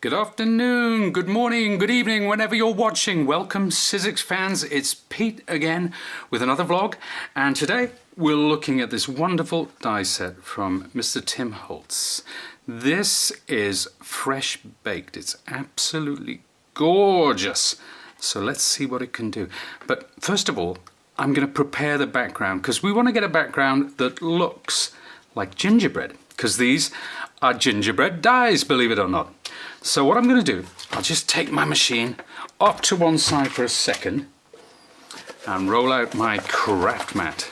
Good afternoon, good morning, good evening, whenever you're watching. Welcome, Sizzix fans. It's Pete again with another vlog. And today we're looking at this wonderful die set from Mr. Tim Holtz. This is fresh baked. It's absolutely gorgeous. So let's see what it can do. But first of all, I'm going to prepare the background because we want to get a background that looks like gingerbread, because these are gingerbread dies, believe it or not. So what I'm going to do, I'll just take my machine up to one side for a second and roll out my craft mat.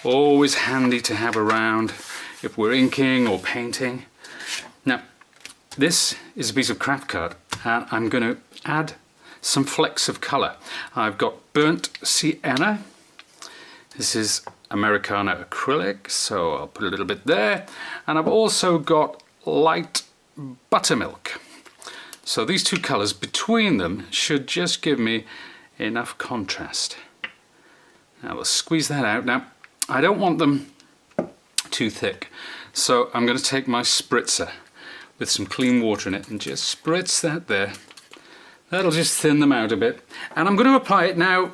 Always handy to have around if we're inking or painting. Now, this is a piece of craft card and I'm going to add some flecks of colour. I've got burnt sienna. This is Americana acrylic, so I'll put a little bit there. And I've also got light buttermilk. So these two colours between them should just give me enough contrast. Now we'll squeeze that out. Now I don't want them too thick, so I'm going to take my spritzer with some clean water in it and just spritz that there. That'll just thin them out a bit. And I'm going to apply it now.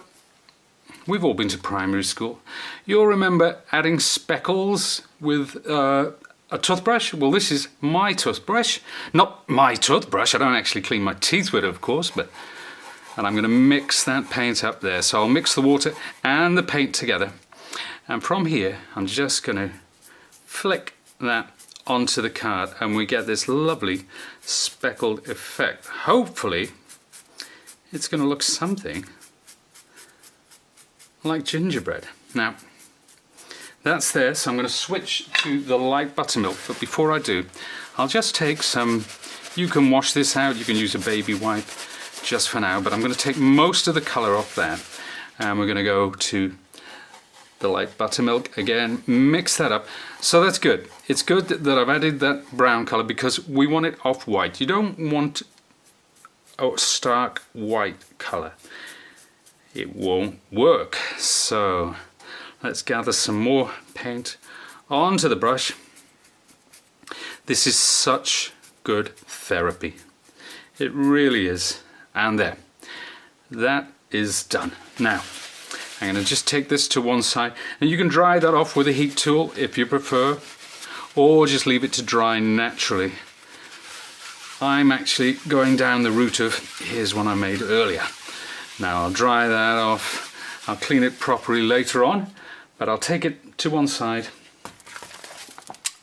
We've all been to primary school. You'll remember adding speckles with a toothbrush. Well, this is my toothbrush. Not my toothbrush, I don't actually clean my teeth with it, of course, and I'm going to mix that paint up there. So I'll mix the water and the paint together. And from here, I'm just going to flick that onto the card and we get this lovely speckled effect. Hopefully, it's going to look something like gingerbread. Now, that's there, so I'm going to switch to the light buttermilk, but before I do, I'll just take some, you can wash this out, you can use a baby wipe just for now, but I'm going to take most of the colour off that, and we're going to go to the light buttermilk again, mix that up. So that's good. It's good that I've added that brown colour because we want it off-white. You don't want a stark white colour. It won't work. So let's gather some more paint onto the brush. This is such good therapy. It really is. And there. That is done. Now, I'm going to just take this to one side. And you can dry that off with a heat tool if you prefer. Or just leave it to dry naturally. I'm actually going down the route of, here's one I made earlier. Now I'll dry that off. I'll clean it properly later on. But I'll take it to one side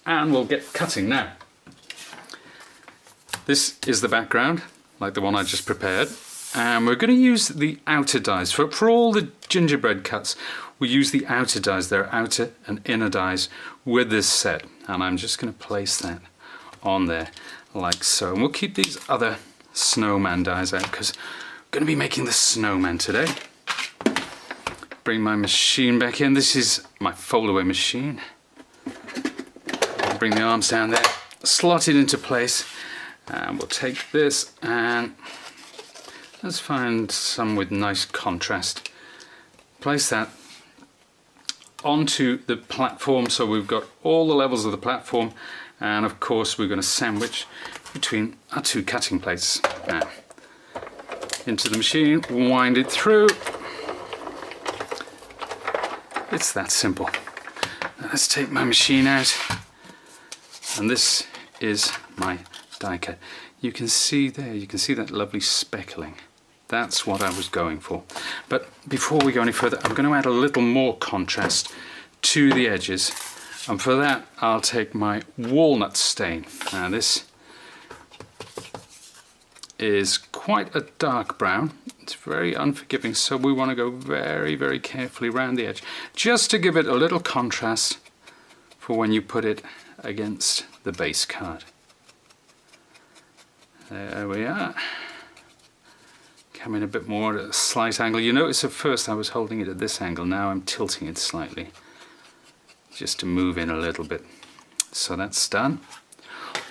and we'll get cutting now. This is the background, like the one I just prepared, and we're going to use the outer dies. For all the gingerbread cuts, we use the outer dies. They're outer and inner dies with this set, and I'm just going to place that on there like so. And we'll keep these other snowman dies out because we're going to be making the snowman today. Bring my machine back in. This is my fold-away machine. Bring the arms down there, slot it into place, and we'll take this and let's find some with nice contrast. Place that onto the platform so we've got all the levels of the platform, and of course we're going to sandwich between our two cutting plates. Now, into the machine, wind it through. It's that simple. Now let's take my machine out, and this is my die cut. You can see there, you can see that lovely speckling. That's what I was going for. But before we go any further, I'm going to add a little more contrast to the edges, and for that I'll take my walnut stain. Now this is quite a dark brown. It's very unforgiving, so we want to go very, very carefully around the edge, just to give it a little contrast for when you put it against the base card. There we are. Coming a bit more at a slight angle. You notice at first I was holding it at this angle, now I'm tilting it slightly, just to move in a little bit. So that's done.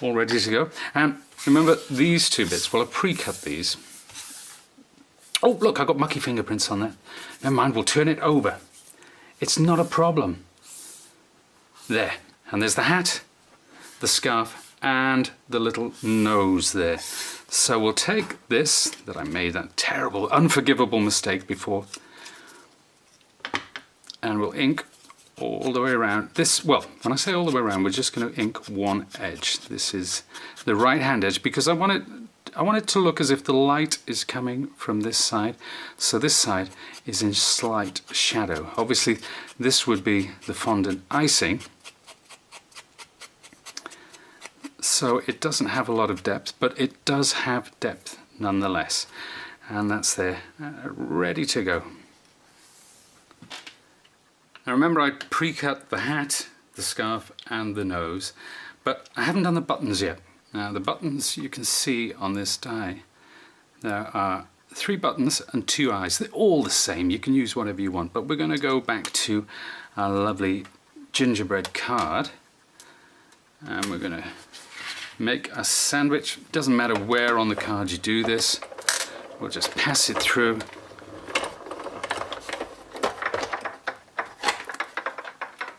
All ready to go. And remember these two bits, well, I pre-cut these. Oh, look, I've got mucky fingerprints on that. Never mind, we'll turn it over. It's not a problem. There. And there's the hat, the scarf, and the little nose there. So we'll take this, that I made that terrible, unforgivable mistake before, and we'll ink all the way around. This, well, when I say all the way around, we're just going to ink one edge. This is the right hand edge, because I want it to look as if the light is coming from this side. So this side is in slight shadow. Obviously, this would be the fondant icing. So it doesn't have a lot of depth, but it does have depth nonetheless. And that's there, ready to go. Now remember, I pre-cut the hat, the scarf and the nose, but I haven't done the buttons yet. Now the buttons you can see on this die, there are 3 buttons and 2 eyes. They're all the same, you can use whatever you want, but we're going to go back to our lovely gingerbread card, and we're going to make a sandwich. Doesn't matter where on the card you do this, we'll just pass it through.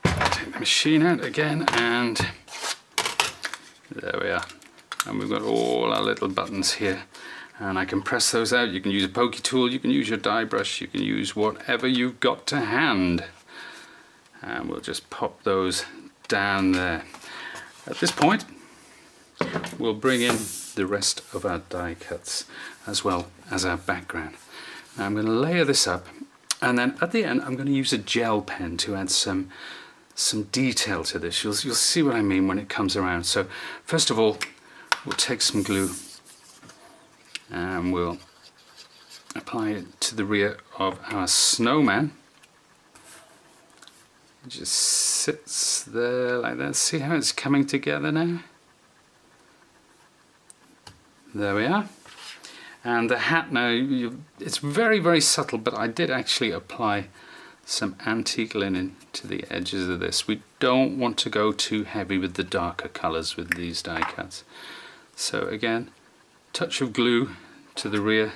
Take the machine out again, and there we are. And we've got all our little buttons here, and I can press those out. You can use a pokey tool, you can use your die brush, you can use whatever you've got to hand, and we'll just pop those down there. At this point, we'll bring in the rest of our die cuts as well as our background. Now I'm going to layer this up, and then at the end I'm going to use a gel pen to add some detail to this. You'll see what I mean when it comes around. So first of all, we'll take some glue and we'll apply it to the rear of our snowman. It just sits there like that. See how it's coming together now? There we are. And the hat now, it's very, very subtle, but I did actually apply some antique linen to the edges of this. We don't want to go too heavy with the darker colours with these die cuts. So again, touch of glue to the rear.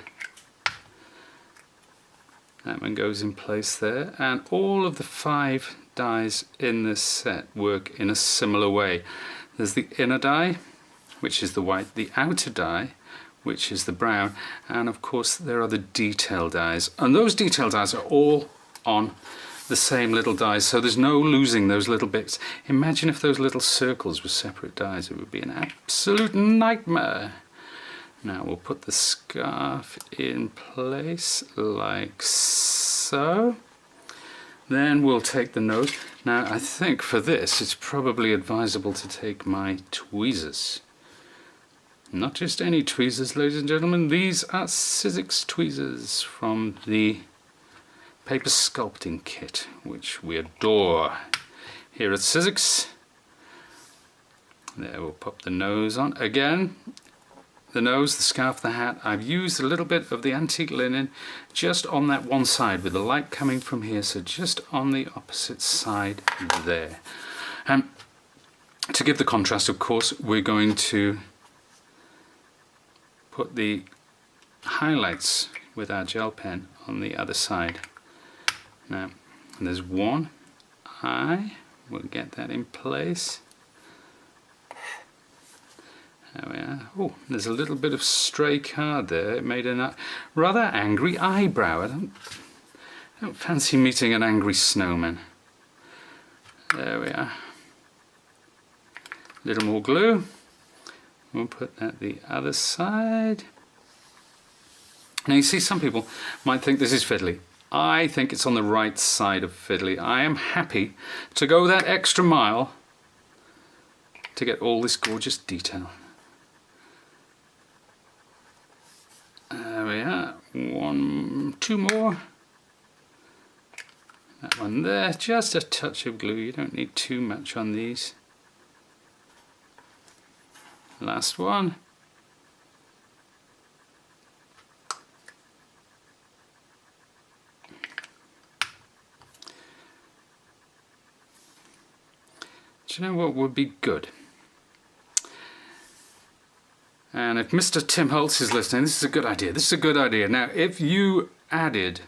That one goes in place there, and all of the 5 dies in this set work in a similar way. There's the inner die, which is the white, the outer die, which is the brown, and of course there are the detail dies, and those detail dies are all on the same little dies, so there's no losing those little bits. Imagine if those little circles were separate dies, it would be an absolute nightmare. Now we'll put the scarf in place like so. Then we'll take the nose. Now I think for this it's probably advisable to take my tweezers. Not just any tweezers, ladies and gentlemen. These are Sizzix tweezers from the paper sculpting kit, which we adore here at Sizzix. There, we'll pop the nose on. Again, the nose, the scarf, the hat. I've used a little bit of the antique linen just on that one side with the light coming from here, so just on the opposite side there. And to give the contrast, of course, we're going to put the highlights with our gel pen on the other side. Now, there's one eye, we'll get that in place. There we are. Oh, there's a little bit of stray card there. It made a rather angry eyebrow. I don't fancy meeting an angry snowman. There we are. A little more glue. We'll put that the other side. Now you see, some people might think this is fiddly. I think it's on the right side of fiddly. I am happy to go that extra mile to get all this gorgeous detail. There we are. 1, 2 more. That one there. Just a touch of glue. You don't need too much on these. Last one. Do you know what would be good? And if Mr. Tim Holtz is listening, this is a good idea. This is a good idea. Now, if you added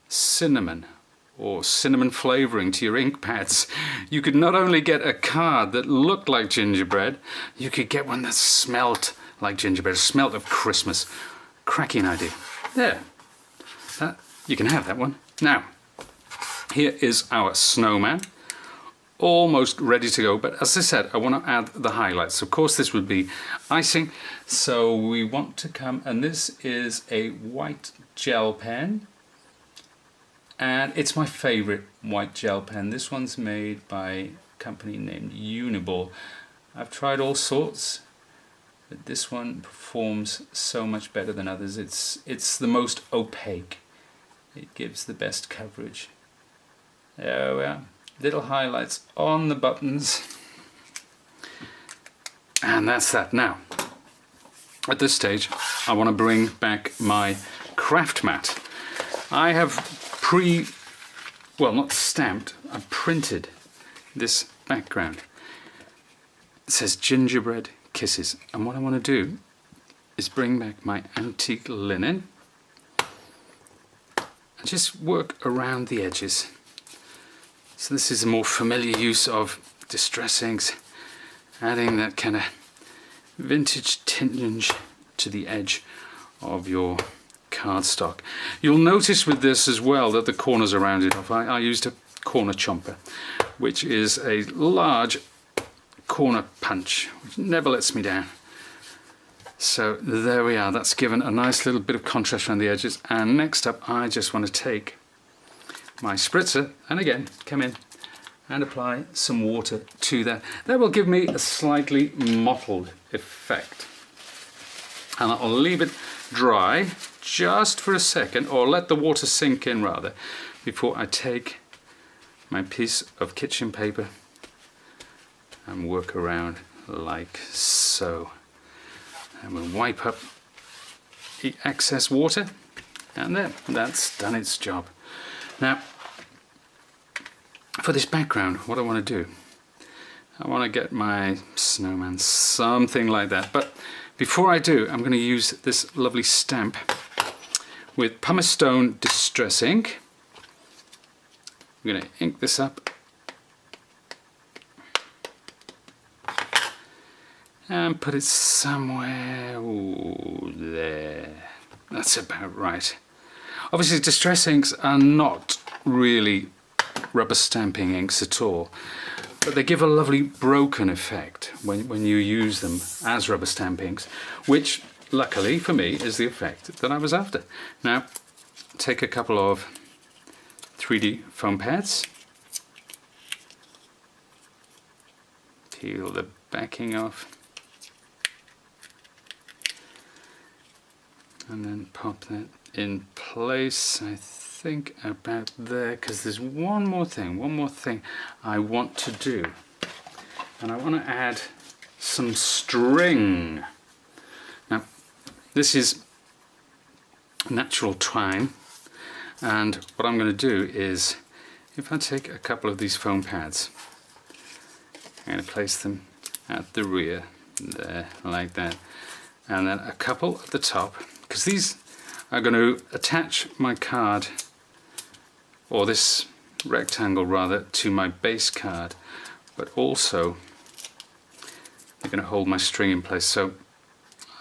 cinnamon or cinnamon flavouring to your ink pads, you could not only get a card that looked like gingerbread, you could get one that smelt like gingerbread, smelt of Christmas. Cracking idea. There. You can have that one. Now, here is our snowman. Almost ready to go, but as I said, I want to add the highlights. Of course, this would be icing, so we want to come, and this is a white gel pen, and it's my favorite white gel pen. This one's made by a company named Uniball. I've tried all sorts, but this one performs so much better than others. It's the most opaque. It gives the best coverage. There we are. Little highlights on the buttons, and that's that. Now, at this stage, I want to bring back my craft mat. I have not stamped, I've printed this background. It says Gingerbread Kisses, and what I want to do is bring back my antique linen and just work around the edges. So this is a more familiar use of distress inks, adding that kind of vintage tinge to the edge of your cardstock. You'll notice with this as well that the corners are rounded off. I used a corner chomper, which is a large corner punch, which never lets me down. So there we are, that's given a nice little bit of contrast around the edges. And next up, I just want to take my spritzer and again come in and apply some water to that. That will give me a slightly mottled effect, and I'll leave it dry just for a second, or let the water sink in rather, before I take my piece of kitchen paper and work around like so. And we'll wipe up the excess water, and then that's done its job. Now, for this background, what I want to do, I want to get my snowman something like that. But before I do, I'm going to use this lovely stamp with pumice stone distress ink. I'm going to ink this up and put it somewhere. Ooh, there. That's about right. Obviously, distress inks are not really rubber stamping inks at all, but they give a lovely broken effect when you use them as rubber stamp inks, which luckily for me is the effect that I was after. Now, take a couple of 3D foam pads, peel the backing off, and then pop that in place. I think about there, because there's one more thing I want to do, and I want to add some string. Now, this is natural twine, and what I'm going to do is, if I take a couple of these foam pads, I'm going to place them at the rear there like that, and then a couple at the top, because these are going to attach my card, or this rectangle rather, to my base card, but also they're going to hold my string in place. So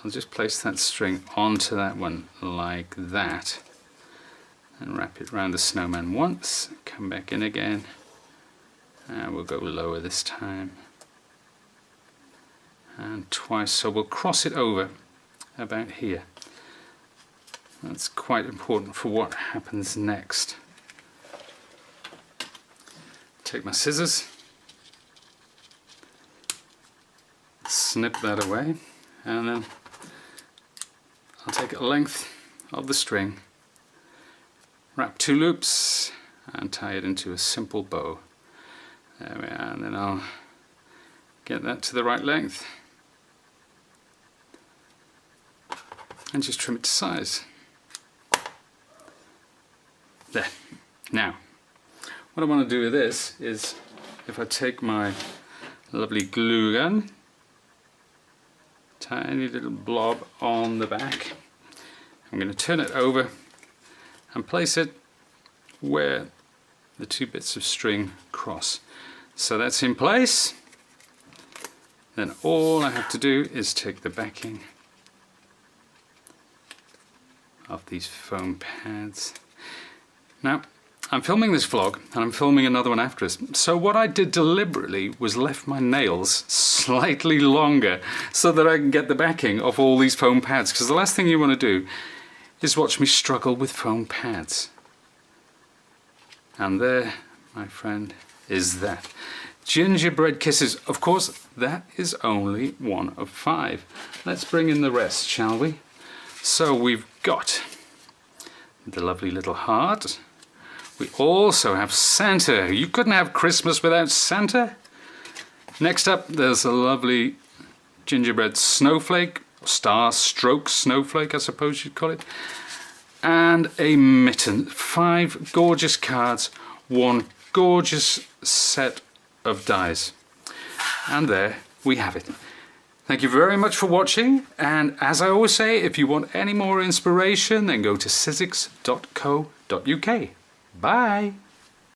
I'll just place that string onto that one like that and wrap it around the snowman once, come back in again, and we'll go lower this time, and twice, so we'll cross it over about here. That's quite important for what happens next. Take my scissors, snip that away, and then I'll take a length of the string, wrap 2 loops and tie it into a simple bow. There we are, and then I'll get that to the right length and just trim it to size. There. Now, what I want to do with this is, if I take my lovely glue gun, tiny little blob on the back, I'm going to turn it over and place it where the two bits of string cross. So that's in place. Then all I have to do is take the backing of these foam pads. Now, I'm filming this vlog and I'm filming another one after this. So what I did deliberately was left my nails slightly longer so that I can get the backing of all these foam pads, because the last thing you want to do is watch me struggle with foam pads. And there, my friend, is that. Gingerbread kisses. Of course, that is only one of 5. Let's bring in the rest, shall we? So we've got the lovely little heart. We also have Santa. You couldn't have Christmas without Santa. Next up, there's a lovely gingerbread snowflake, star stroke snowflake, I suppose you'd call it. And a mitten. 5 gorgeous cards, 1 gorgeous set of dies. And there we have it. Thank you very much for watching, and as I always say, if you want any more inspiration, then go to Sizzix.co.uk. Bye!